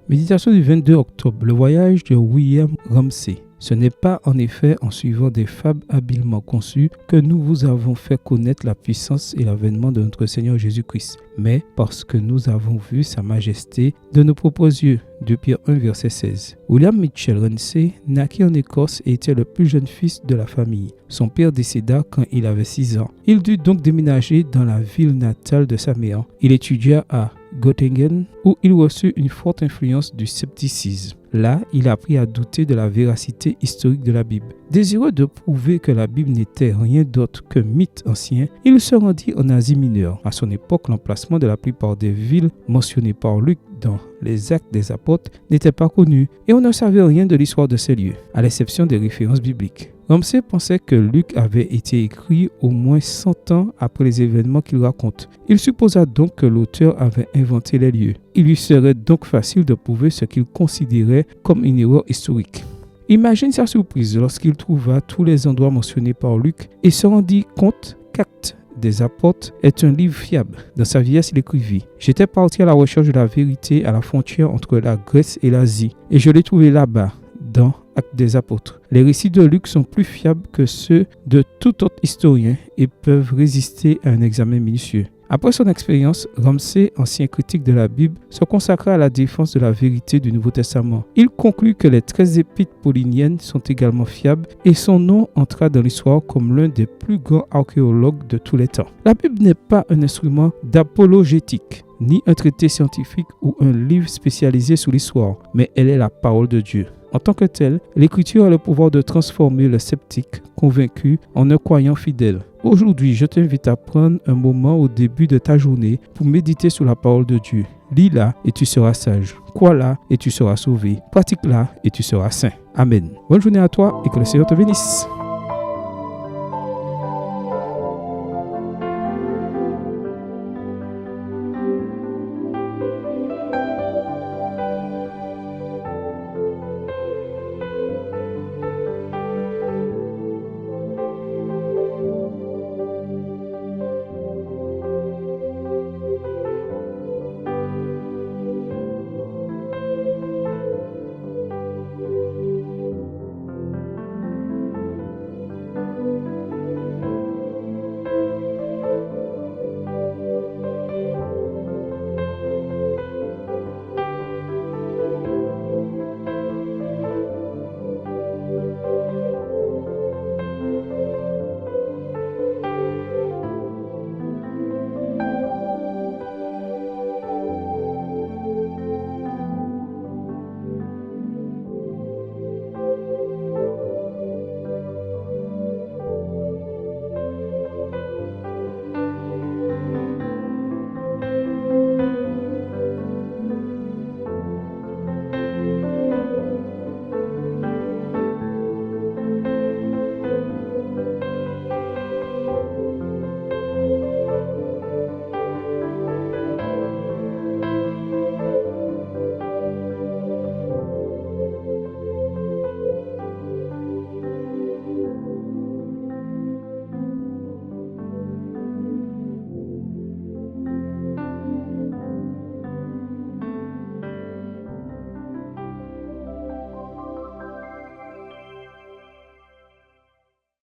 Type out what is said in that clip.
Méditation du 22 octobre, le voyage de William Ramsay. Ce n'est pas en effet en suivant des fables habilement conçues que nous vous avons fait connaître la puissance et l'avènement de notre Seigneur Jésus-Christ, mais parce que nous avons vu sa majesté de nos propres yeux. 2 Pierre 1, verset 16. William Mitchell Ramsay naquit en Écosse et était le plus jeune fils de la famille. Son père décéda quand il avait 6 ans. Il dut donc déménager dans la ville natale de sa mère. Il étudia à Göttingen, où il reçut une forte influence du scepticisme. Là, il apprit à douter de la véracité historique de la Bible. Désireux de prouver que la Bible n'était rien d'autre qu'un mythe ancien, il se rendit en Asie mineure. À son époque, l'emplacement de la plupart des villes mentionnées par Luc dans les Actes des Apôtres n'était pas connu et on ne savait rien de l'histoire de ces lieux, à l'exception des références bibliques. Ramsay pensait que Luc avait été écrit au moins 100 ans après les événements qu'il raconte. Il supposa donc que l'auteur avait inventé les lieux. Il lui serait donc facile de prouver ce qu'il considérait comme une erreur historique. Imagine sa surprise lorsqu'il trouva tous les endroits mentionnés par Luc et se rendit compte qu'Actes des Apôtres est un livre fiable. Dans sa vieillesse, il écrivit « J'étais parti à la recherche de la vérité à la frontière entre la Grèce et l'Asie, et je l'ai trouvé là-bas, dans Actes des Apôtres. Les récits de Luc sont plus fiables que ceux de tout autre historien et peuvent résister à un examen minutieux. » Après son expérience, Ramsay, ancien critique de la Bible, se consacra à la défense de la vérité du Nouveau Testament. Il conclut que les 13 épîtres pauliniennes sont également fiables et son nom entra dans l'histoire comme l'un des plus grands archéologues de tous les temps. La Bible n'est pas un instrument d'apologétique, ni un traité scientifique ou un livre spécialisé sur l'histoire, mais elle est la parole de Dieu. En tant que telle, l'Écriture a le pouvoir de transformer le sceptique convaincu en un croyant fidèle. Aujourd'hui, je t'invite à prendre un moment au début de ta journée pour méditer sur la parole de Dieu. Lis-la et tu seras sage. Crois-la et tu seras sauvé. Pratique-la et tu seras saint. Amen. Bonne journée à toi et que le Seigneur te bénisse.